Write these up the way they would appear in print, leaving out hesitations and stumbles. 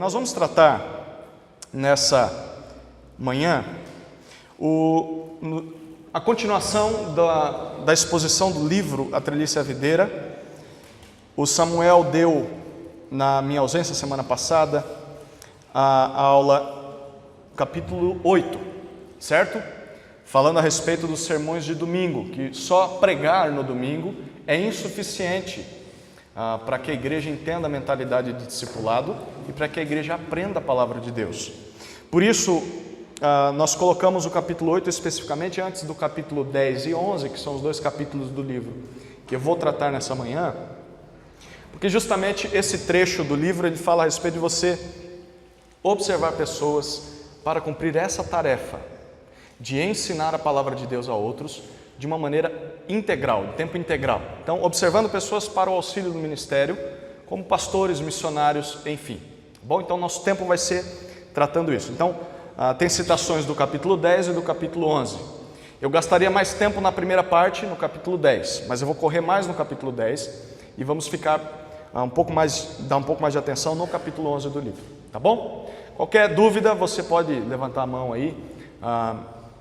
Nós vamos tratar nessa manhã a continuação da exposição do livro A Treliça e a Videira. O Samuel deu, na minha ausência semana passada, a aula capítulo 8, certo? Falando a respeito dos sermões de domingo, que só pregar no domingo é insuficiente para que a igreja entenda a mentalidade de discipulado e para que a igreja aprenda a palavra de Deus. Por isso, nós colocamos o capítulo 8 especificamente antes do capítulo 10 e 11, que são os dois capítulos do livro que eu vou tratar nessa manhã, porque justamente esse trecho do livro ele fala a respeito de você observar pessoas para cumprir essa tarefa de ensinar a palavra de Deus a outros de uma maneira integral, de tempo integral. Então, observando pessoas para o auxílio do ministério, como pastores, missionários, enfim. Bom, então nosso tempo vai ser tratando isso. Então, tem citações do capítulo 10 e do capítulo 11. Eu gastaria mais tempo na primeira parte, no capítulo 10, mas eu vou correr mais no capítulo 10 e vamos ficar dar um pouco mais de atenção no capítulo 11 do livro, tá bom? Qualquer dúvida, você pode levantar a mão aí.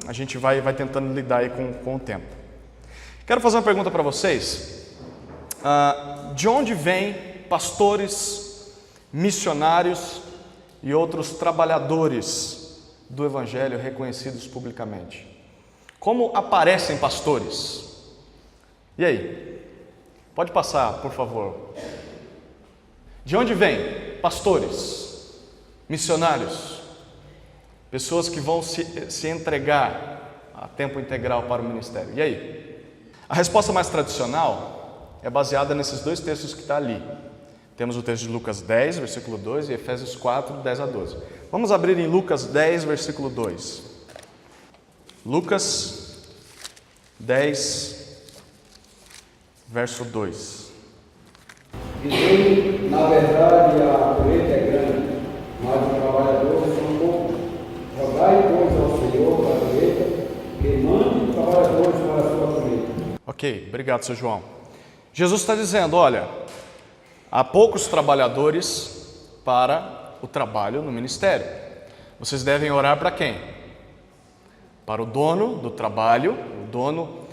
A gente vai tentando lidar aí com o tempo. Quero fazer uma pergunta para vocês. De onde vêm pastores, missionários e outros trabalhadores do Evangelho reconhecidos publicamente? Como aparecem pastores? E aí? Pode passar, por favor. De onde vêm pastores, missionários? Pessoas que vão se entregar a tempo integral para o ministério. E aí? A resposta mais tradicional é baseada nesses dois textos que estão ali. Temos o texto de Lucas 10, versículo 2 e Efésios 4, 10 a 12. Vamos abrir em Lucas 10, versículo 2. Lucas 10, verso 2. Dizendo, na verdade, a colheita é grande, mas os trabalhadores são poucos. Rogai, pois, ao Senhor da colheita, que mande trabalhadores para a sua colheita. Ok, obrigado, seu João. Jesus está dizendo, olha, há poucos trabalhadores para o trabalho no ministério. Vocês devem orar para quem? Para o dono do trabalho, o dono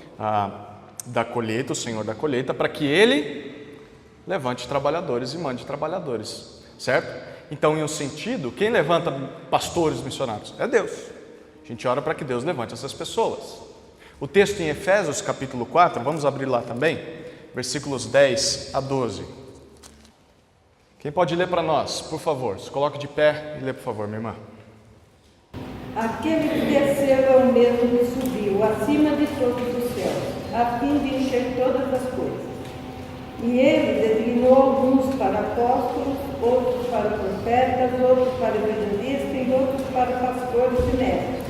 da colheita, o Senhor da colheita, para que ele levante trabalhadores e mande trabalhadores, certo? Então, em um sentido, quem levanta pastores missionários? É Deus. A gente ora para que Deus levante essas pessoas. O texto em Efésios, capítulo 4, vamos abrir lá também, versículos 10 a 12. Quem pode ler para nós, por favor? Se coloque de pé e lê, por favor, minha irmã. Aquele que desceu é o mesmo que subiu, acima de todos os céus, a fim de encher todas as coisas. E ele designou alguns para apóstolos, outros para profetas, outros para evangelistas e outros para pastores e mestres,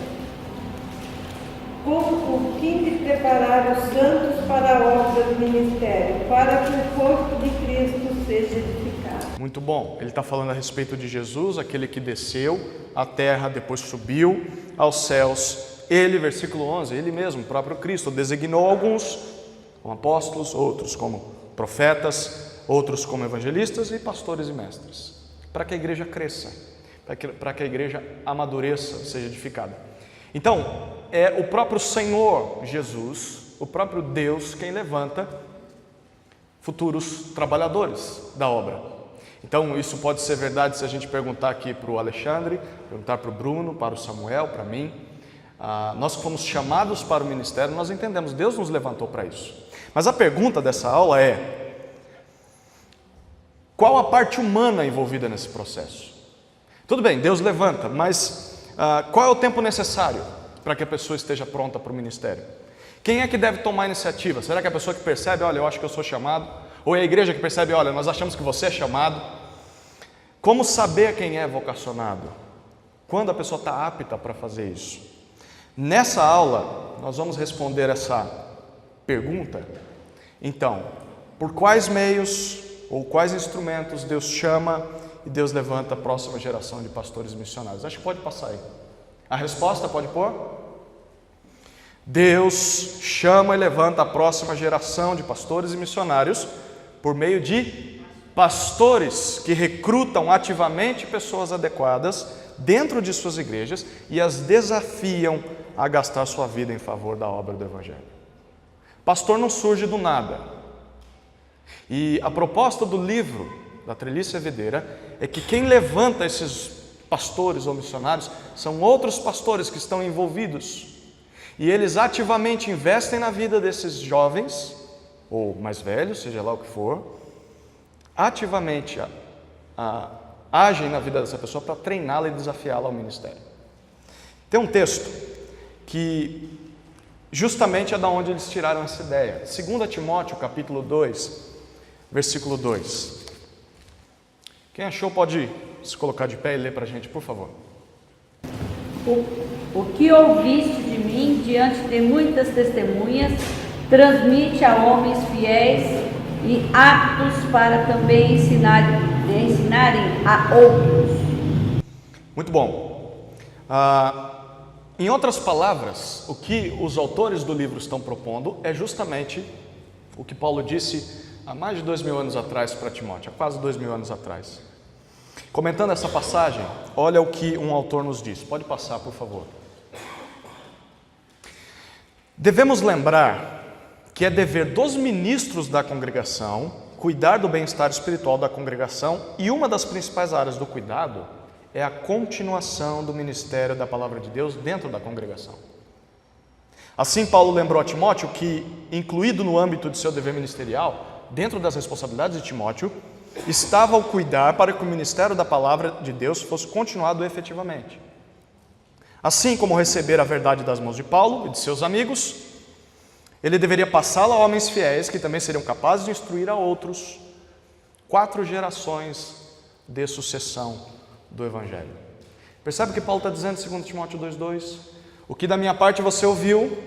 com o fim de preparar os santos para a obra do ministério, para que o corpo de Cristo seja edificado. Muito bom. Ele está falando a respeito de Jesus, aquele que desceu à terra, depois subiu aos céus. Ele, versículo 11, ele mesmo, o próprio Cristo, designou alguns como apóstolos, outros como profetas, outros como evangelistas e pastores e mestres, para que a igreja cresça, para que a igreja amadureça, seja edificada. Então, é o próprio Senhor Jesus, o próprio Deus, quem levanta futuros trabalhadores da obra. Então, isso pode ser verdade se a gente perguntar aqui para o Alexandre, perguntar para o Bruno, para o Samuel, para mim. Nós que fomos chamados para o ministério, nós entendemos, Deus nos levantou para isso. Mas a pergunta dessa aula é: qual a parte humana envolvida nesse processo? Tudo bem, Deus levanta, mas qual é o tempo necessário para que a pessoa esteja pronta para o ministério? Quem é que deve tomar a iniciativa? Será que é a pessoa que percebe, olha, eu acho que eu sou chamado? Ou é a igreja que percebe, olha, nós achamos que você é chamado? Como saber quem é vocacionado? Quando a pessoa está apta para fazer isso? Nessa aula, nós vamos responder essa pergunta. Então, por quais meios ou quais instrumentos Deus chama e Deus levanta a próxima geração de pastores missionários? Acho que pode passar aí. A resposta pode pôr? Deus chama e levanta a próxima geração de pastores e missionários por meio de pastores que recrutam ativamente pessoas adequadas dentro de suas igrejas e as desafiam a gastar sua vida em favor da obra do Evangelho. Pastor não surge do nada. E a proposta do livro da Trelice Videira é que quem levanta esses pastores ou missionários são outros pastores que estão envolvidos. E eles ativamente investem na vida desses jovens, ou mais velhos, seja lá o que for, ativamente agem na vida dessa pessoa para treiná-la e desafiá-la ao ministério. Tem um texto que justamente é da onde eles tiraram essa ideia. 2 Timóteo, capítulo 2, versículo 2. Quem achou pode se colocar de pé e ler para a gente, por favor. O que ouviste de mim diante de muitas testemunhas, transmite a homens fiéis e aptos para também ensinarem a outros. Muito bom. Em outras palavras, o que os autores do livro estão propondo é justamente o que Paulo disse há mais de 2000 anos atrás para Timóteo, há quase 2000 anos atrás. Comentando essa passagem, olha o que um autor nos diz. Pode passar, por favor. Devemos lembrar que é dever dos ministros da congregação cuidar do bem-estar espiritual da congregação, e uma das principais áreas do cuidado é a continuação do ministério da palavra de Deus dentro da congregação. Assim, Paulo lembrou a Timóteo que, incluído no âmbito de seu dever ministerial, dentro das responsabilidades de Timóteo, estava o cuidar para que o ministério da palavra de Deus fosse continuado efetivamente. Assim como receber a verdade das mãos de Paulo e de seus amigos, ele deveria passá-la a homens fiéis que também seriam capazes de instruir a outros. 4 gerações de sucessão do Evangelho. Percebe o que Paulo está dizendo em 2 Timóteo 2,2? O que da minha parte você ouviu,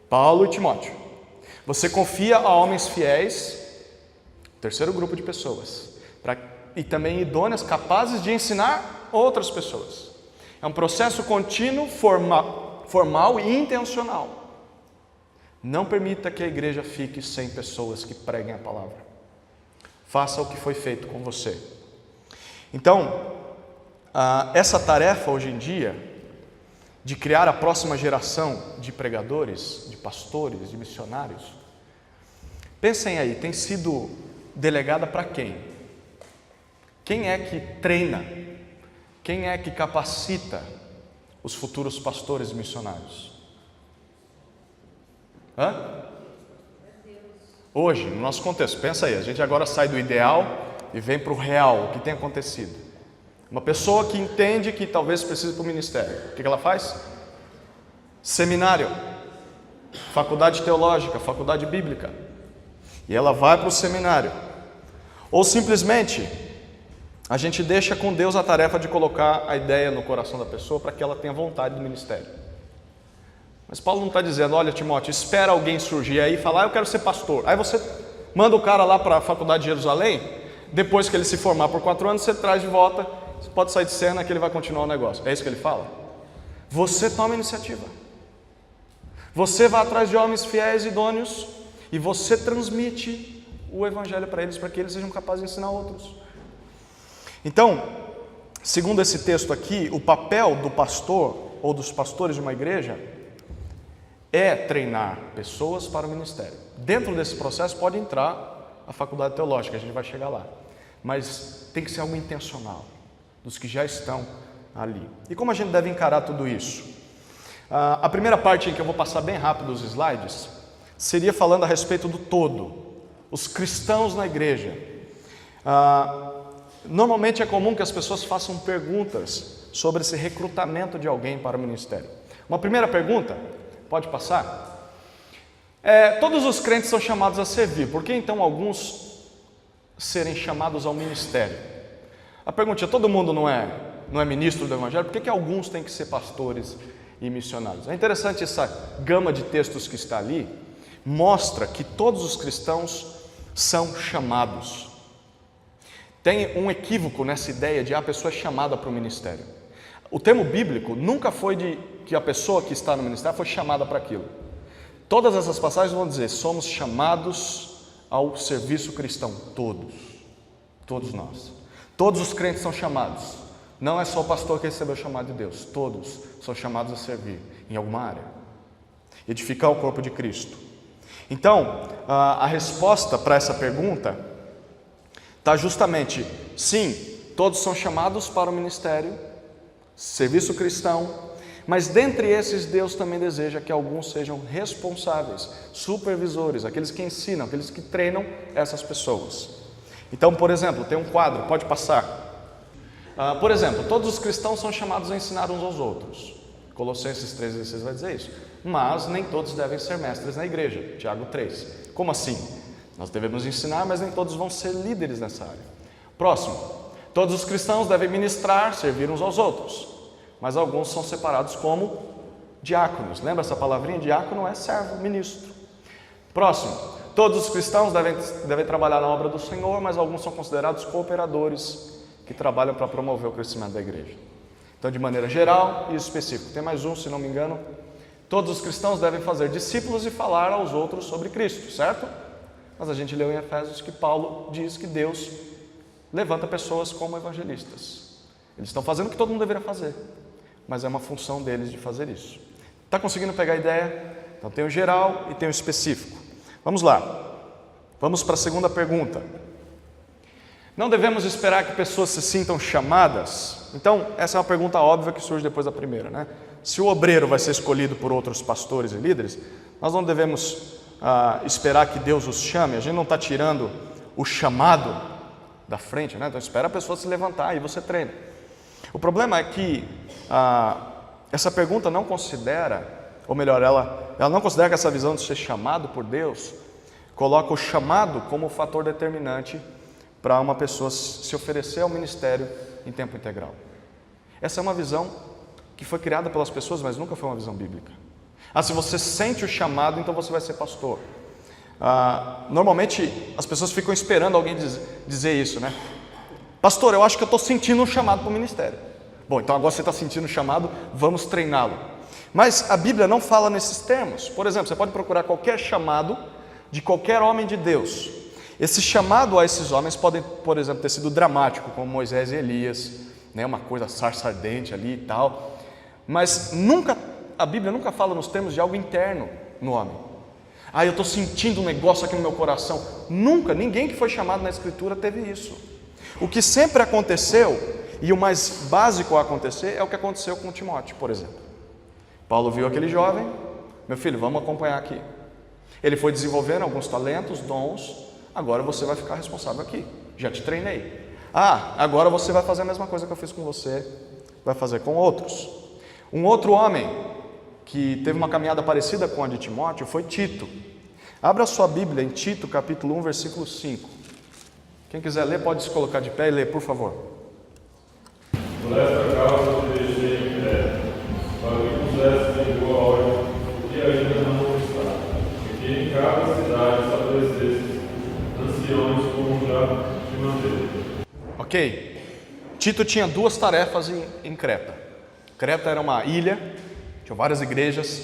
Paulo e Timóteo, você confia a homens fiéis, terceiro grupo de pessoas, e também idôneas, capazes de ensinar outras pessoas. É um processo contínuo, formal e intencional. Não permita que a igreja fique sem pessoas que preguem a palavra. Faça o que foi feito com você. Então, essa tarefa hoje em dia, de criar a próxima geração de pregadores, de pastores, de missionários, pensem aí, tem sido delegada para quem? Quem é que treina? Quem é que capacita os futuros pastores e missionários? Hoje, no nosso contexto, pensa aí, a gente agora sai do ideal e vem para o real, o que tem acontecido. Uma pessoa que entende que talvez precise para o ministério, o que ela faz? Seminário, faculdade teológica, faculdade bíblica, e ela vai para o seminário. Ou simplesmente, a gente deixa com Deus a tarefa de colocar a ideia no coração da pessoa para que ela tenha vontade do ministério. Mas Paulo não está dizendo, olha Timóteo, espera alguém surgir aí e falar, eu quero ser pastor. Aí você manda o cara lá para a faculdade de Jerusalém, depois que ele se formar por 4 anos, você traz de volta, você pode sair de cena que ele vai continuar o negócio. É isso que ele fala? Você toma a iniciativa. Você vai atrás de homens fiéis e idôneos e você transmite o evangelho para eles, para que eles sejam capazes de ensinar outros. Então, segundo esse texto aqui, o papel do pastor ou dos pastores de uma igreja é treinar pessoas para o ministério. Dentro desse processo pode entrar a faculdade teológica, a gente vai chegar lá. Mas tem que ser algo intencional, dos que já estão ali. E como a gente deve encarar tudo isso? A primeira parte em que eu vou passar bem rápido os slides, seria falando a respeito do todo, os cristãos na igreja. Normalmente é comum que as pessoas façam perguntas sobre esse recrutamento de alguém para o ministério. Uma primeira pergunta, pode passar? Todos os crentes são chamados a servir, por que então alguns serem chamados ao ministério? A pergunta é, todo mundo não é ministro do Evangelho, por que alguns têm que ser pastores e missionários? É interessante essa gama de textos que está ali, mostra que todos os cristãos são chamados. Tem um equívoco nessa ideia de a pessoa é chamada para o ministério. O termo bíblico nunca foi de que a pessoa que está no ministério foi chamada para aquilo. Todas essas passagens vão dizer, somos chamados ao serviço cristão, todos. Todos nós. Todos os crentes são chamados. Não é só o pastor que recebeu o chamado de Deus. Todos são chamados a servir em alguma área. Edificar o corpo de Cristo. Então, a resposta para essa pergunta está justamente, sim, todos são chamados para o ministério, serviço cristão, mas dentre esses Deus também deseja que alguns sejam responsáveis, supervisores, aqueles que ensinam, aqueles que treinam essas pessoas. Então, por exemplo, tem um quadro, pode passar. Por exemplo, todos os cristãos são chamados a ensinar uns aos outros. Colossenses 3,16 vai dizer isso. Mas nem todos devem ser mestres na igreja. Tiago 3. Como assim? Nós devemos ensinar, mas nem todos vão ser líderes nessa área. Próximo. Todos os cristãos devem ministrar, servir uns aos outros. Mas alguns são separados como diáconos. Lembra essa palavrinha? Diácono é servo, ministro. Próximo. Todos os cristãos devem trabalhar na obra do Senhor, mas alguns são considerados cooperadores que trabalham para promover o crescimento da igreja. Então, de maneira geral e específica. Tem mais um, se não me engano. Todos os cristãos devem fazer discípulos e falar aos outros sobre Cristo, certo? Mas a gente leu em Efésios que Paulo diz que Deus levanta pessoas como evangelistas. Eles estão fazendo o que todo mundo deveria fazer, mas é uma função deles de fazer isso. Está conseguindo pegar a ideia? Então tem o geral e tem o específico. Vamos lá. Vamos para a segunda pergunta. Não devemos esperar que pessoas se sintam chamadas? Então, essa é uma pergunta óbvia que surge depois da primeira, né? Se o obreiro vai ser escolhido por outros pastores e líderes, nós não devemos esperar que Deus os chame. A gente não está tirando o chamado da frente, né? Então espera a pessoa se levantar e você treina. O problema é que essa pergunta não considera, ou melhor, ela não considera que essa visão de ser chamado por Deus coloca o chamado como fator determinante para uma pessoa se oferecer ao ministério em tempo integral. Essa é uma visão que foi criada pelas pessoas, mas nunca foi uma visão bíblica. Se você sente o chamado, então você vai ser pastor. Normalmente as pessoas ficam esperando alguém dizer isso, né? Pastor, eu acho que eu estou sentindo um chamado para o ministério. Bom, então agora você está sentindo o chamado, vamos treiná-lo. Mas a Bíblia não fala nesses termos. Por exemplo, você pode procurar qualquer chamado de qualquer homem de Deus. Esse chamado a esses homens pode, por exemplo, ter sido dramático, como Moisés e Elias, né? Uma coisa sarça ardente ali e tal. Mas a Bíblia nunca fala nos termos de algo interno no homem. Eu estou sentindo um negócio aqui no meu coração. Nunca, ninguém que foi chamado na Escritura teve isso. O que sempre aconteceu, e o mais básico a acontecer, é o que aconteceu com Timóteo, por exemplo. Paulo viu aquele jovem, meu filho, vamos acompanhar aqui. Ele foi desenvolvendo alguns talentos, dons, agora você vai ficar responsável aqui. Já te treinei. Agora você vai fazer a mesma coisa que eu fiz com você, vai fazer com outros. Um outro homem que teve uma caminhada parecida com a de Timóteo foi Tito. Abra sua Bíblia em Tito, capítulo 1, versículo 5. Quem quiser ler, pode se colocar de pé e ler, por favor. Por esta causa eu te deixei em pé, para que pusesse em boa ordem o que ainda não está, e que em cada cidade estabelecesse anciões como já te mandei. Ok. Tito tinha duas tarefas em Creta. Creta era uma ilha, tinha várias igrejas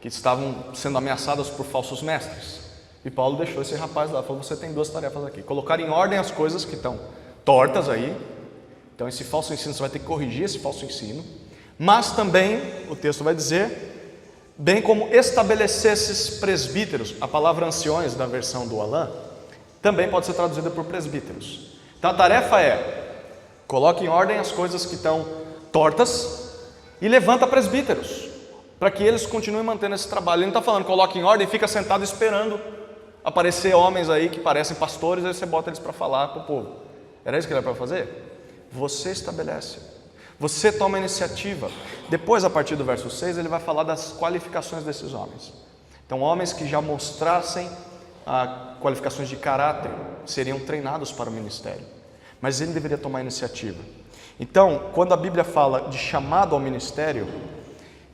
que estavam sendo ameaçadas por falsos mestres. E Paulo deixou esse rapaz lá, falou, você tem duas tarefas aqui. Colocar em ordem as coisas que estão tortas aí. Então esse falso ensino, você vai ter que corrigir esse falso ensino. Mas também, o texto vai dizer, bem como estabelecer esses presbíteros. A palavra anciões, da versão do Alain, também pode ser traduzida por presbíteros. Então a tarefa é, coloque em ordem as coisas que estão tortas e levanta presbíteros, para que eles continuem mantendo esse trabalho. Ele não está falando, coloque em ordem e fica sentado esperando aparecer homens aí que parecem pastores, aí você bota eles para falar para o povo. Era isso que ele era para fazer? Você estabelece, você toma a iniciativa. Depois, a partir do verso 6, ele vai falar das qualificações desses homens. Então, homens que já mostrassem qualificações de caráter seriam treinados para o ministério, mas ele deveria tomar a iniciativa. Então, quando a Bíblia fala de chamado ao ministério,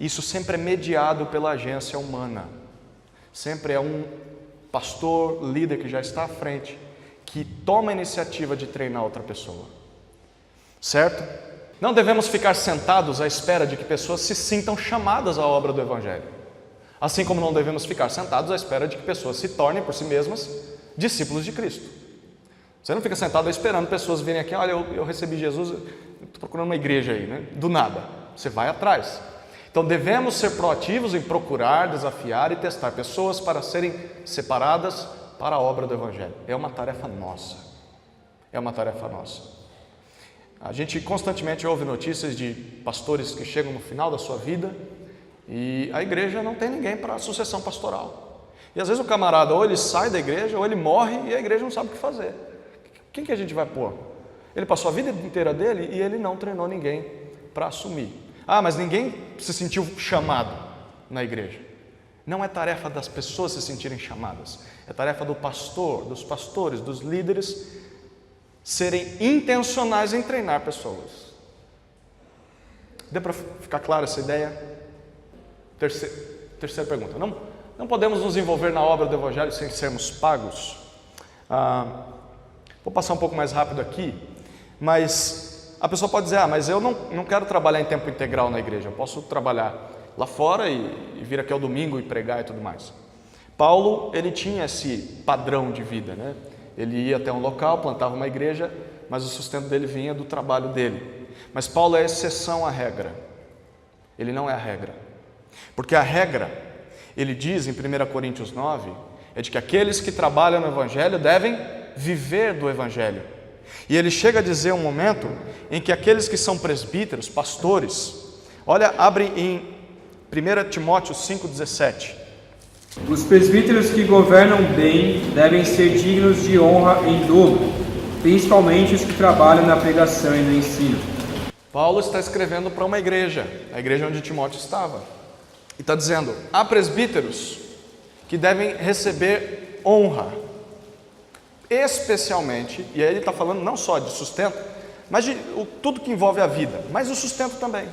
isso sempre é mediado pela agência humana. Sempre é um pastor, líder que já está à frente, que toma a iniciativa de treinar outra pessoa. Certo? Não devemos ficar sentados à espera de que pessoas se sintam chamadas à obra do Evangelho. Assim como não devemos ficar sentados à espera de que pessoas se tornem por si mesmas discípulos de Cristo. Você não fica sentado esperando pessoas virem aqui, olha, eu recebi Jesus, estou procurando uma igreja aí, né? Do nada. Você vai atrás. Então devemos ser proativos em procurar, desafiar e testar pessoas para serem separadas para a obra do Evangelho. É uma tarefa nossa. É uma tarefa nossa. A gente constantemente ouve notícias de pastores que chegam no final da sua vida e a igreja não tem ninguém para a sucessão pastoral. E às vezes o camarada ou ele sai da igreja ou ele morre e a igreja não sabe o que fazer. Quem que a gente vai pôr? Ele passou a vida inteira dele e ele não treinou ninguém para assumir. Ah, mas ninguém se sentiu chamado na igreja. Não é tarefa das pessoas se sentirem chamadas. É tarefa do pastor, dos pastores, dos líderes serem intencionais em treinar pessoas. Deu para ficar clara essa ideia? Terceira pergunta. Não podemos nos envolver na obra do Evangelho sem sermos pagos? Vou passar um pouco mais rápido aqui, mas a pessoa pode dizer, mas eu não quero trabalhar em tempo integral na igreja, eu posso trabalhar lá fora e vir aqui ao domingo e pregar e tudo mais. Paulo, ele tinha esse padrão de vida, né? Ele ia até um local, plantava uma igreja, mas o sustento dele vinha do trabalho dele. Mas Paulo é a exceção à regra, ele não é a regra, porque a regra, ele diz em 1 Coríntios 9, é de que aqueles que trabalham no Evangelho devem viver do Evangelho. E ele chega a dizer um momento em que aqueles que são presbíteros, pastores, olha, abre em 1 Timóteo 5,17. Os presbíteros que governam bem devem ser dignos de honra em dobro, principalmente os que trabalham na pregação e no ensino. Paulo está escrevendo para uma igreja, a igreja onde Timóteo estava, e está dizendo, há presbíteros que devem receber honra, especialmente, e aí ele está falando não só de sustento, mas de tudo que envolve a vida, mas o sustento também.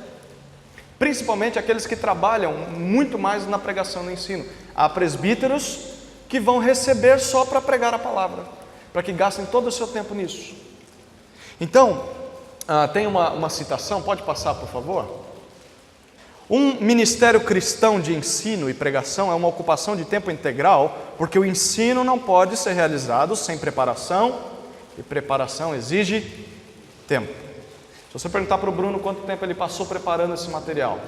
Principalmente aqueles que trabalham muito mais na pregação e no ensino. Há presbíteros que vão receber só para pregar a palavra, para que gastem todo o seu tempo nisso. Então, tem uma citação, pode passar por favor? Um ministério cristão de ensino e pregação é uma ocupação de tempo integral, porque o ensino não pode ser realizado sem preparação, e preparação exige tempo. Se você perguntar para o Bruno quanto tempo ele passou preparando esse material,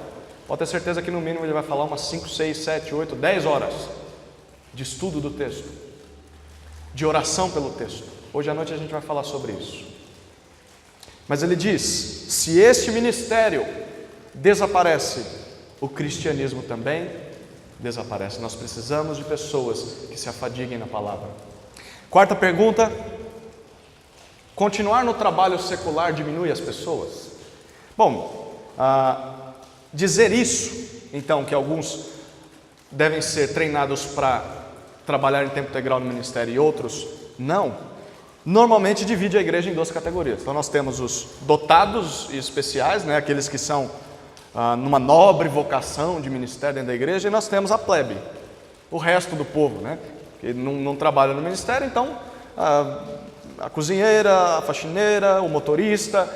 pode ter certeza que no mínimo ele vai falar umas 5, 6, 7, 8, 10 horas de estudo do texto, de oração pelo texto. Hoje à noite a gente vai falar sobre isso. Mas ele diz, se este ministério desaparece, o cristianismo também desaparece. Nós precisamos de pessoas que se afadiguem na palavra. Quarta pergunta, continuar no trabalho secular diminui as pessoas? Bom, dizer isso, então, que alguns devem ser treinados para trabalhar em tempo integral no ministério e outros não, normalmente divide a igreja em duas categorias. Então nós temos os dotados e especiais, né, aqueles que são numa nobre vocação de ministério dentro da igreja, e nós temos a plebe, o resto do povo, né, que não trabalha no ministério, então a cozinheira, a faxineira, o motorista,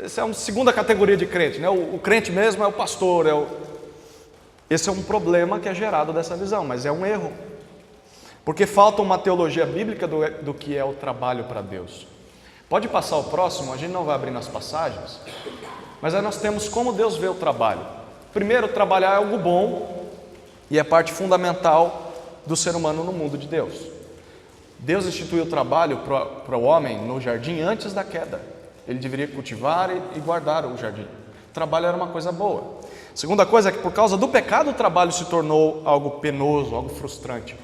essa é uma segunda categoria de crente, né? O crente mesmo é o pastor, esse é um problema que é gerado dessa visão, mas é um erro, porque falta uma teologia bíblica do que é o trabalho para Deus. Pode passar o próximo, a gente não vai abrir nas passagens, mas aí nós temos como Deus vê o trabalho. Primeiro, trabalhar é algo bom e é parte fundamental do ser humano no mundo de Deus. Deus instituiu o trabalho para o homem no jardim antes da queda. Ele deveria cultivar e guardar o jardim. O trabalho era uma coisa boa. Segunda coisa é que por causa do pecado o trabalho se tornou algo penoso, algo frustrante.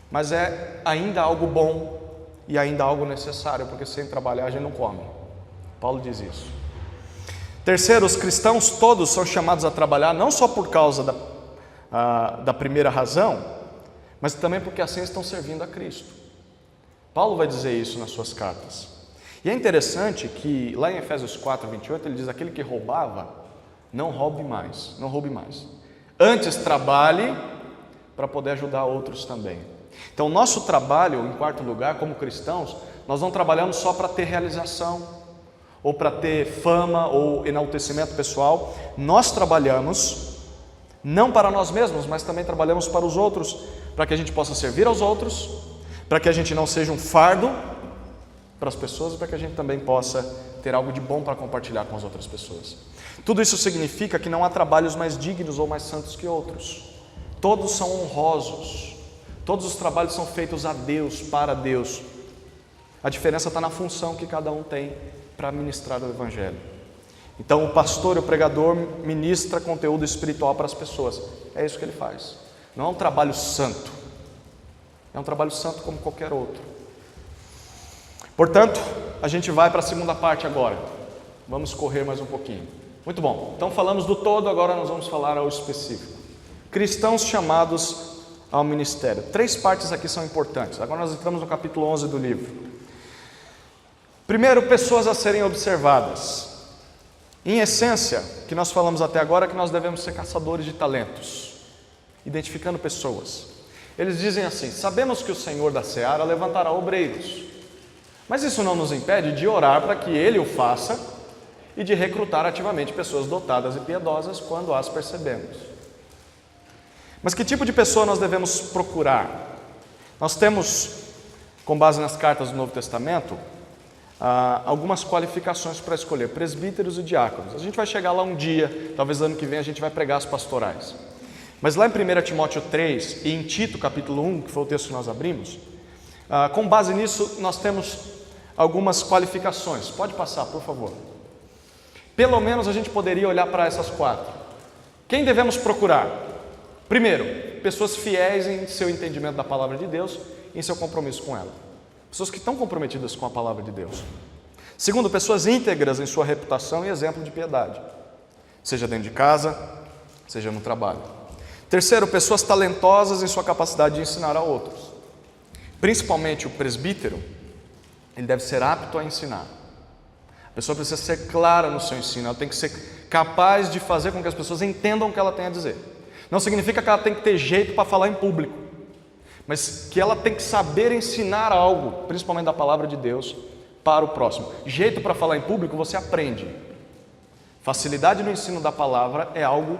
Mas é ainda algo bom e ainda algo necessário, porque sem trabalhar a gente não come. Paulo diz isso. Terceiro, os cristãos todos são chamados a trabalhar não só por causa da primeira razão, mas também porque assim estão servindo a Cristo. Paulo vai dizer isso nas suas cartas. E é interessante que lá em Efésios 4, 28, ele diz, aquele que roubava, não roube mais, não roube mais. Antes trabalhe para poder ajudar outros também. Então, nosso trabalho, em quarto lugar, como cristãos, nós não trabalhamos só para ter realização, ou para ter fama ou enaltecimento pessoal. Nós trabalhamos não para nós mesmos, mas também trabalhamos para os outros, para que a gente possa servir aos outros, para que a gente não seja um fardo para as pessoas e para que a gente também possa ter algo de bom para compartilhar com as outras pessoas. Tudo isso significa que não há trabalhos mais dignos ou mais santos que outros. Todos são honrosos. Todos os trabalhos são feitos a Deus, para Deus. A diferença está na função que cada um tem para ministrar o Evangelho. Então o pastor e o pregador ministra conteúdo espiritual para as pessoas. É isso que ele faz. Não é um trabalho santo. É um trabalho santo como qualquer outro. Portanto, a gente vai para a segunda parte agora. Vamos correr mais um pouquinho. Muito bom. Então falamos do todo, agora nós vamos falar ao específico. Cristãos chamados ao ministério. 3 partes aqui são importantes. Agora nós entramos no capítulo 11 do livro. Primeiro, pessoas a serem observadas. Em essência, o que nós falamos até agora é que nós devemos ser caçadores de talentos, identificando pessoas. Eles dizem assim: sabemos que o Senhor da Seara levantará obreiros, mas isso não nos impede de orar para que Ele o faça e de recrutar ativamente pessoas dotadas e piedosas quando as percebemos. Mas que tipo de pessoa nós devemos procurar? Nós temos, com base nas cartas do Novo Testamento, algumas qualificações para escolher presbíteros e diáconos. A gente vai chegar lá um dia, talvez ano que vem a gente vai pregar as pastorais. Mas lá em 1 Timóteo 3 e em Tito capítulo 1, que foi o texto que nós abrimos, com base nisso nós temos algumas qualificações. Pode passar, por favor. Pelo menos a gente poderia olhar para essas 4. Quem devemos procurar? Primeiro, pessoas fiéis em seu entendimento da palavra de Deus e em seu compromisso com ela. Pessoas que estão comprometidas com a palavra de Deus. Segundo, pessoas íntegras em sua reputação e exemplo de piedade, seja dentro de casa, seja no trabalho. Terceiro, pessoas talentosas em sua capacidade de ensinar a outros. Principalmente o presbítero, ele deve ser apto a ensinar. A pessoa precisa ser clara no seu ensino, ela tem que ser capaz de fazer com que as pessoas entendam o que ela tem a dizer. Não significa que ela tem que ter jeito para falar em público, mas que ela tem que saber ensinar algo, principalmente da palavra de Deus, para o próximo. Jeito para falar em público você aprende. Facilidade no ensino da palavra é algo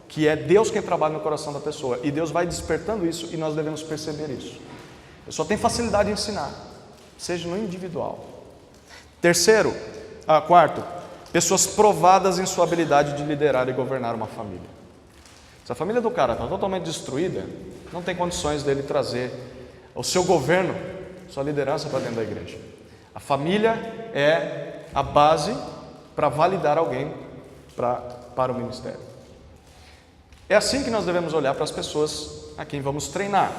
que é Deus quem trabalha no coração da pessoa, e Deus vai despertando isso e nós devemos perceber isso. A pessoa tem facilidade em ensinar, seja no individual. Quarto, pessoas provadas em sua habilidade de liderar e governar uma família. Se a família do cara está totalmente destruída, não tem condições dele trazer o seu governo, sua liderança para dentro da igreja. A família é a base para validar alguém para o ministério. É assim que nós devemos olhar para as pessoas a quem vamos treinar.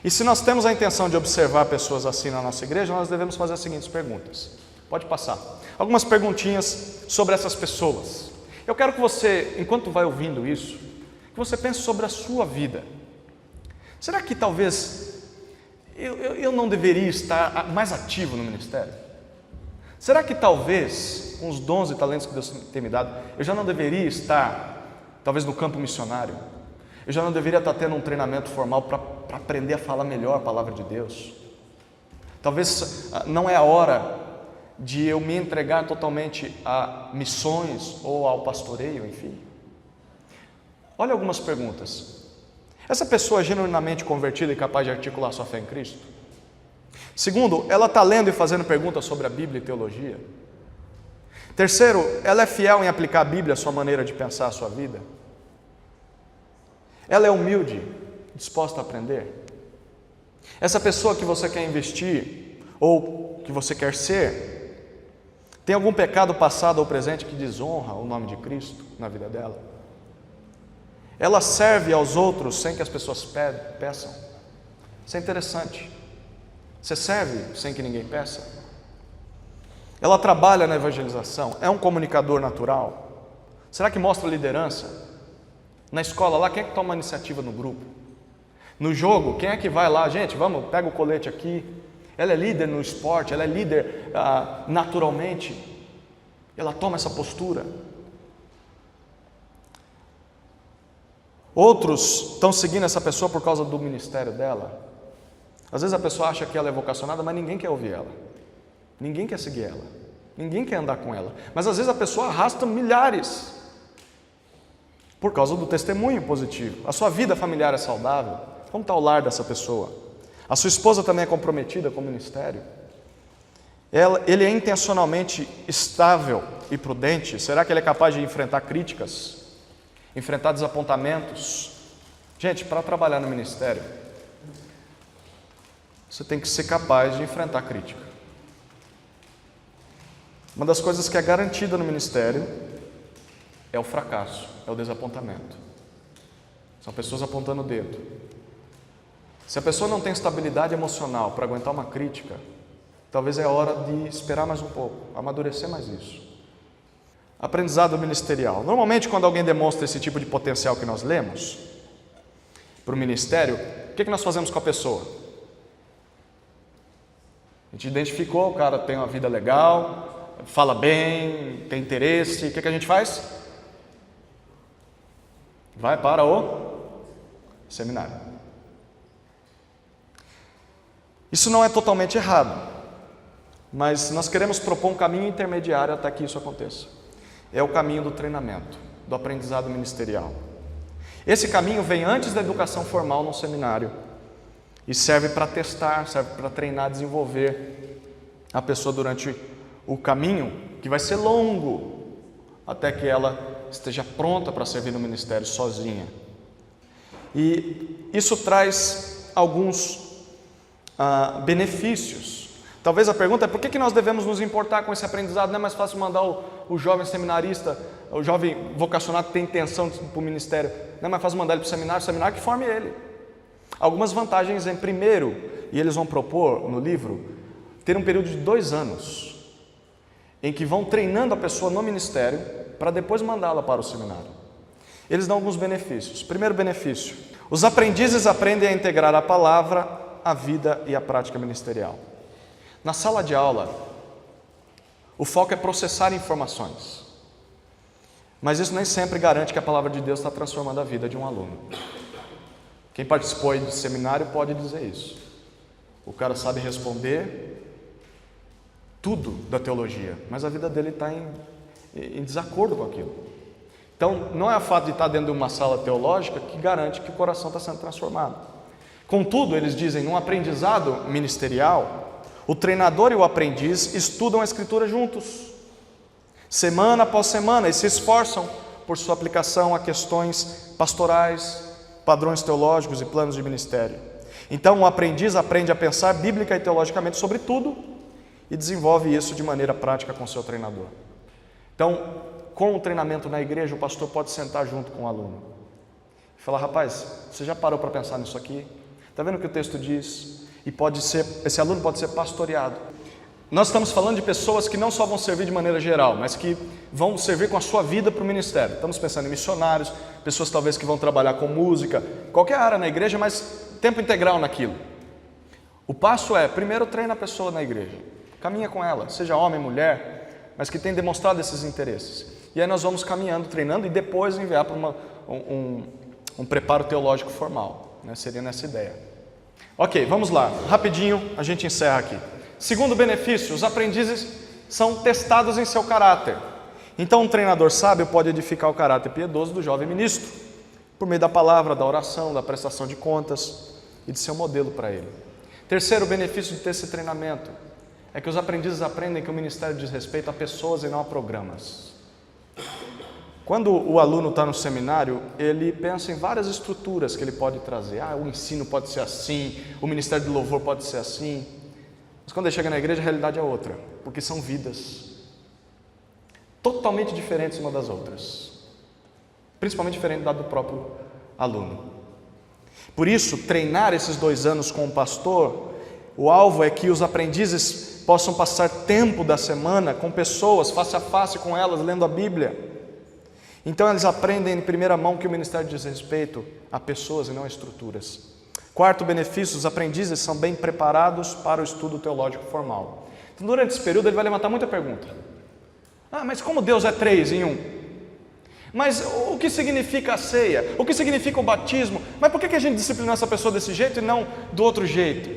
E se nós temos a intenção de observar pessoas assim na nossa igreja, nós devemos fazer as seguintes perguntas. Pode passar. Algumas perguntinhas sobre essas pessoas. Eu quero que você, enquanto vai ouvindo isso, que você pense sobre a sua vida. Será que talvez eu não deveria estar mais ativo no ministério? Será que talvez, com os dons e talentos que Deus tem me dado, eu já não deveria estar, talvez, no campo missionário? Eu já não deveria estar tendo um treinamento formal para aprender a falar melhor a palavra de Deus? Talvez não é a hora de eu me entregar totalmente a missões ou ao pastoreio, enfim. Olha algumas perguntas. Essa pessoa é genuinamente convertida e capaz de articular sua fé em Cristo? Segundo, ela está lendo e fazendo perguntas sobre a Bíblia e teologia? Terceiro, ela é fiel em aplicar a Bíblia à sua maneira de pensar a sua vida? Ela é humilde, disposta a aprender? Essa pessoa que você quer investir ou que você quer ser, tem algum pecado passado ou presente que desonra o nome de Cristo na vida dela? Ela serve aos outros sem que as pessoas peçam? Isso é interessante. Você serve sem que ninguém peça? Ela trabalha na evangelização? É um comunicador natural? Será que mostra liderança? Na escola lá, quem é que toma a iniciativa no grupo? No jogo, quem é que vai lá? Gente, vamos, pega o colete aqui. Ela é líder no esporte, ela é líder naturalmente. Ela toma essa postura. Outros estão seguindo essa pessoa por causa do ministério dela. Às vezes a pessoa acha que ela é vocacionada, mas ninguém quer ouvir ela. Ninguém quer seguir ela. Ninguém quer andar com ela. Mas às vezes a pessoa arrasta milhares por causa do testemunho positivo. A sua vida familiar é saudável? Como está o lar dessa pessoa? A sua esposa também é comprometida com o ministério? Ele é intencionalmente estável e prudente? Será que ele é capaz de enfrentar críticas? Enfrentar desapontamentos? Gente, para trabalhar no ministério, você tem que ser capaz de enfrentar crítica. Uma das coisas que é garantida no ministério é o fracasso, é o desapontamento. São pessoas apontando o dedo. Se a pessoa não tem estabilidade emocional para aguentar uma crítica, talvez é hora de esperar mais um pouco, amadurecer mais isso. Aprendizado ministerial. Normalmente, quando alguém demonstra esse tipo de potencial que nós lemos para o ministério, o que nós fazemos com a pessoa? A gente identificou, o cara tem uma vida legal, fala bem, tem interesse, o que a gente faz? Vai para o seminário. Isso não é totalmente errado, mas nós queremos propor um caminho intermediário até que isso aconteça. É o caminho do treinamento, do aprendizado ministerial. Esse caminho vem antes da educação formal no seminário e serve para testar, serve para treinar, desenvolver a pessoa durante o caminho, que vai ser longo, até que ela esteja pronta para servir no ministério sozinha. E isso traz alguns benefícios. Talvez a pergunta é: por que nós devemos nos importar com esse aprendizado? Não é mais fácil mandar o jovem seminarista, o jovem vocacionado que tem intenção para o ministério, não é mais fácil mandar ele para o seminário que forme ele. Algumas vantagens em primeiro, e eles vão propor no livro, ter um período de 2 anos, em que vão treinando a pessoa no ministério, para depois mandá-la para o seminário. Eles dão alguns benefícios. Primeiro benefício: os aprendizes aprendem a integrar a palavra, a vida e a prática ministerial. Na sala de aula, o foco é processar informações, mas isso nem sempre garante que a palavra de Deus está transformando a vida de um aluno. Quem participou aí do seminário pode dizer isso. O cara sabe responder tudo da teologia, mas a vida dele está em desacordo com aquilo. Então, não é o fato de estar dentro de uma sala teológica que garante que o coração está sendo transformado. Contudo, eles dizem, num aprendizado ministerial, o treinador e o aprendiz estudam a Escritura juntos, semana após semana, e se esforçam por sua aplicação a questões pastorais, padrões teológicos e planos de ministério. Então, o aprendiz aprende a pensar bíblica e teologicamente sobre tudo e desenvolve isso de maneira prática com seu treinador. Então, com o treinamento na igreja, o pastor pode sentar junto com o aluno e falar: rapaz, você já parou para pensar nisso aqui? Está vendo o que o texto diz? E esse aluno pode ser pastoreado. Nós estamos falando de pessoas que não só vão servir de maneira geral, mas que vão servir com a sua vida para o ministério. Estamos pensando em missionários, pessoas talvez que vão trabalhar com música, qualquer área na igreja, mas tempo integral naquilo. O passo é, primeiro treina a pessoa na igreja, caminha com ela, seja homem, mulher, mas que tem demonstrado esses interesses. E aí nós vamos caminhando, treinando e depois enviar para um preparo teológico formal, né? Seria nessa ideia. Ok, vamos lá, rapidinho a gente encerra aqui. Segundo benefício, os aprendizes são testados em seu caráter. Então um treinador sábio pode edificar o caráter piedoso do jovem ministro, por meio da palavra, da oração, da prestação de contas e de ser um modelo para ele. Terceiro benefício de ter esse treinamento é que os aprendizes aprendem que o ministério diz respeito a pessoas e não a programas. Quando o aluno está no seminário, ele pensa em várias estruturas que ele pode trazer. O ensino pode ser assim, o ministério do louvor pode ser assim. Mas quando ele chega na igreja, a realidade é outra, porque são vidas totalmente diferentes uma das outras, principalmente diferente da do próprio aluno. Por isso, treinar esses 2 anos com o pastor, o alvo é que os aprendizes possam passar tempo da semana com pessoas, face a face com elas, lendo a Bíblia. Então eles aprendem em primeira mão que o ministério diz respeito a pessoas e não a estruturas. Quarto benefício, os aprendizes são bem preparados para o estudo teológico formal. Então durante esse período ele vai levantar muita pergunta. Mas como Deus é 3 em 1? Mas o que significa a ceia? O que significa o batismo? Mas por que a gente disciplinou essa pessoa desse jeito e não do outro jeito?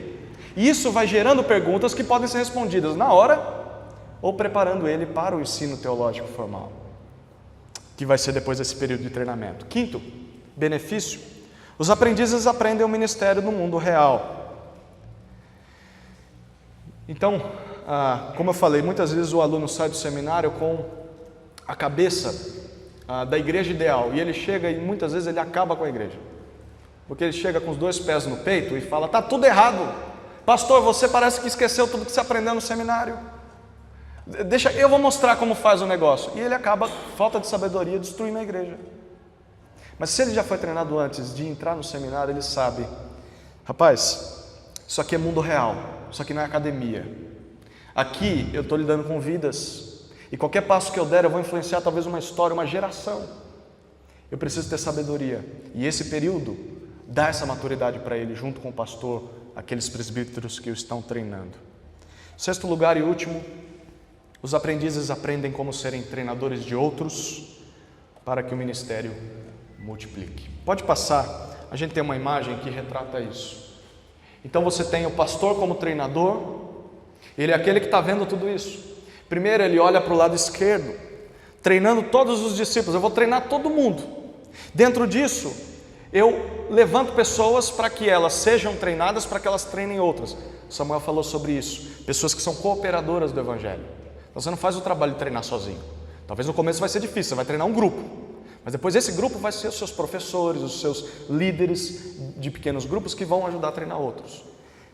E isso vai gerando perguntas que podem ser respondidas na hora ou preparando ele para o ensino teológico formal, que vai ser depois desse período de treinamento. Quinto benefício, os aprendizes aprendem o ministério no mundo real. Então, como eu falei, muitas vezes o aluno sai do seminário com a cabeça da igreja ideal, e ele chega e muitas vezes ele acaba com a igreja, porque ele chega com os 2 pés no peito e fala: está tudo errado, pastor, você parece que esqueceu tudo que você aprendeu no seminário, deixa, eu vou mostrar como faz o negócio, e ele acaba, falta de sabedoria, destruindo a igreja. Mas se ele já foi treinado antes de entrar no seminário, ele sabe: rapaz, isso aqui é mundo real, isso aqui não é academia, aqui eu estou lidando com vidas, e qualquer passo que eu der, eu vou influenciar talvez uma história, uma geração. Eu preciso ter sabedoria. E esse período dá essa maturidade para ele, junto com o pastor, aqueles presbíteros que o estão treinando. 6º lugar e último, os aprendizes aprendem como serem treinadores de outros para que o ministério multiplique. Pode passar, a gente tem uma imagem que retrata isso. Então você tem o pastor como treinador, ele é aquele que está vendo tudo isso. Primeiro ele olha para o lado esquerdo, treinando todos os discípulos. Eu vou treinar todo mundo. Dentro disso, eu levanto pessoas para que elas sejam treinadas, para que elas treinem outras. Samuel falou sobre isso. Pessoas que são cooperadoras do Evangelho. Então você não faz o trabalho de treinar sozinho. Talvez no começo vai ser difícil, você vai treinar um grupo. Mas depois esse grupo vai ser os seus professores, os seus líderes de pequenos grupos que vão ajudar a treinar outros.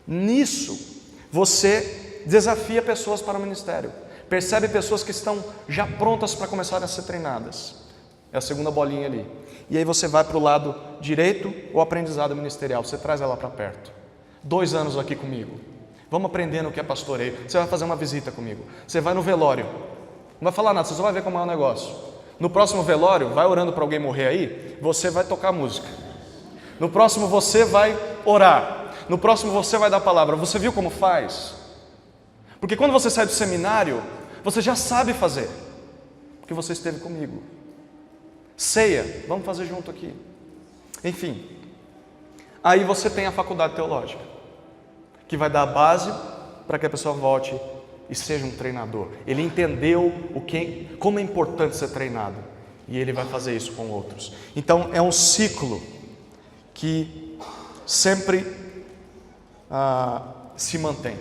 Nisso, você desafia pessoas para o ministério. Percebe pessoas que estão já prontas para começarem a ser treinadas. É a segunda bolinha ali. E aí você vai para o lado direito, o aprendizado ministerial. Você traz ela para perto. 2 anos aqui comigo. Vamos aprendendo o que é pastoreio. Você vai fazer uma visita comigo. Você vai no velório. Não vai falar nada, você só vai ver como é o negócio. No próximo velório, vai orando para alguém morrer aí, você vai tocar música. No próximo você vai orar. No próximo você vai dar a palavra. Você viu como faz? Porque quando você sai do seminário, você já sabe fazer, porque você esteve comigo. Ceia, vamos fazer junto aqui. Enfim, aí você tem a faculdade teológica, que vai dar a base para que a pessoa volte e seja um treinador. Ele entendeu como é importante ser treinado, e ele vai fazer isso com outros. Então é um ciclo que sempre se mantém.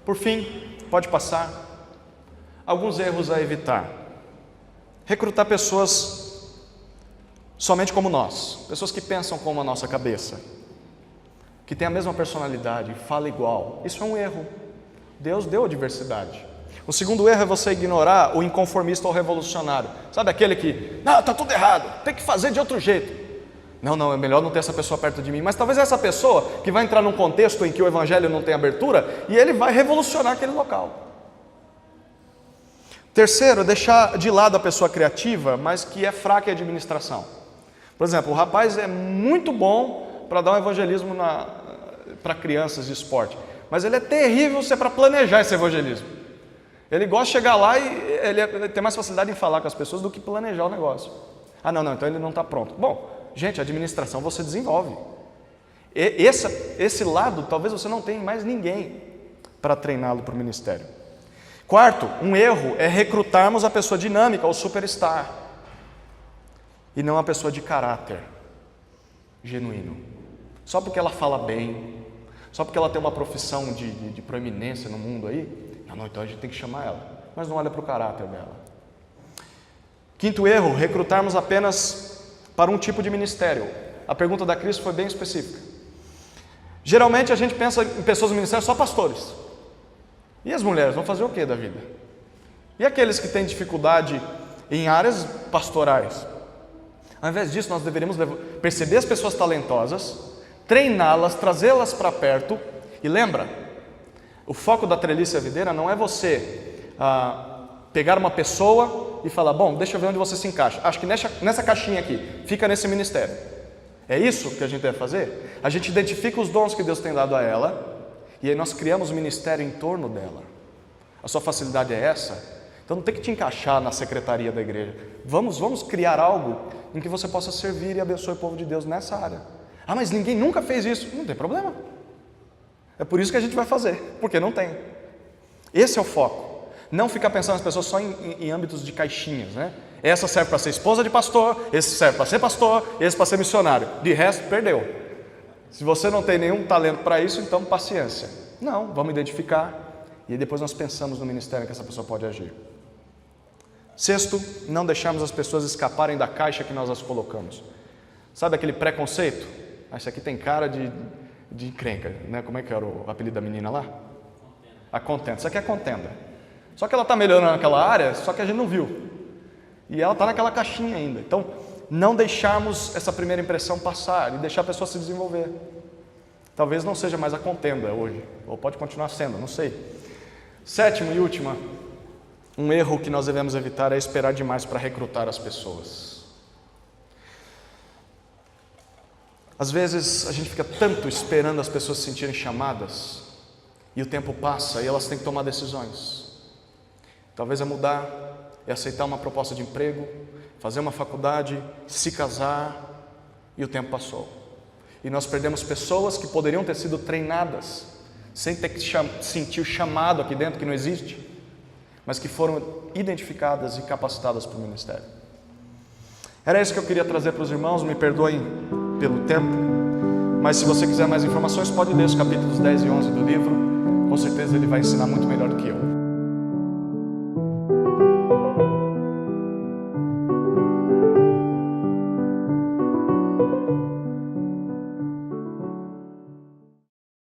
Por fim, pode passar, alguns erros a evitar. Recrutar pessoas somente como nós, pessoas que pensam como a nossa cabeça, que têm a mesma personalidade, fala igual. Isso é um erro. Deus deu a diversidade. O segundo erro é você ignorar o inconformista ou revolucionário. Sabe aquele que, não, está tudo errado, tem que fazer de outro jeito. Não, é melhor não ter essa pessoa perto de mim. Mas talvez essa pessoa que vai entrar num contexto em que o evangelho não tem abertura e ele vai revolucionar aquele local. Terceiro, deixar de lado a pessoa criativa, mas que é fraca em administração. Por exemplo, o rapaz é muito bom para dar um evangelismo para crianças de esporte, mas ele é terrível para planejar esse evangelismo. Ele gosta de chegar lá e ele tem mais facilidade em falar com as pessoas do que planejar o negócio. Não, então ele não está pronto. Bom, gente, a administração você desenvolve. Esse lado, talvez você não tenha mais ninguém para treiná-lo para o ministério. Quarto, um erro é recrutarmos a pessoa dinâmica, o superstar, e não a pessoa de caráter genuíno. Só porque ela fala bem, só porque ela tem uma profissão de proeminência no mundo aí, então a gente tem que chamar ela, mas não olha para o caráter dela. Quinto erro, recrutarmos apenas para um tipo de ministério. A pergunta da Cris foi bem específica. Geralmente a gente pensa em pessoas do ministério só pastores. E as mulheres vão fazer o que da vida? E aqueles que têm dificuldade em áreas pastorais? Ao invés disso, nós deveríamos perceber as pessoas talentosas, treiná-las, trazê-las para perto. E lembra, o foco da Trelice e a Videira não é você pegar uma pessoa e falar, bom, deixa eu ver onde você se encaixa. Acho que nessa caixinha aqui, fica nesse ministério. É isso que a gente deve fazer? A gente identifica os dons que Deus tem dado a ela, e aí nós criamos um ministério em torno dela. A sua facilidade é essa? Então não tem que te encaixar na secretaria da igreja. Vamos criar algo em que você possa servir e abençoe o povo de Deus nessa área. Mas ninguém nunca fez isso. Não tem problema. É por isso que a gente vai fazer, porque não tem. Esse é o foco. Não ficar pensando nas pessoas só em âmbitos de caixinhas, né? Essa serve para ser esposa de pastor, esse serve para ser pastor, esse para ser missionário. De resto, perdeu. Se você não tem nenhum talento para isso, então paciência. Não, vamos identificar E aí depois nós pensamos no ministério em que essa pessoa pode agir. Sexto, não deixarmos as pessoas escaparem da caixa que nós as colocamos. Sabe aquele preconceito? Esse aqui tem cara de encrenca, né? Como é que era o apelido da menina lá? A contenda. Isso aqui é contenda. Só que ela está melhorando naquela área, só que a gente não viu. E ela está naquela caixinha ainda. Então, não deixarmos essa primeira impressão passar e deixar a pessoa se desenvolver. Talvez não seja mais a contenda hoje, ou pode continuar sendo, não sei. Sétimo e última, um erro que nós devemos evitar é esperar demais para recrutar as pessoas. Às vezes a gente fica tanto esperando as pessoas se sentirem chamadas, e o tempo passa e elas têm que tomar decisões. Talvez é mudar, é aceitar uma proposta de emprego, fazer uma faculdade, se casar, e o tempo passou. E nós perdemos pessoas que poderiam ter sido treinadas, sem ter que sentir o chamado aqui dentro, que não existe, mas que foram identificadas e capacitadas para o ministério. Era isso que eu queria trazer para os irmãos, me perdoem pelo tempo, mas se você quiser mais informações, pode ler os capítulos 10 e 11 do livro, com certeza ele vai ensinar muito melhor do que eu.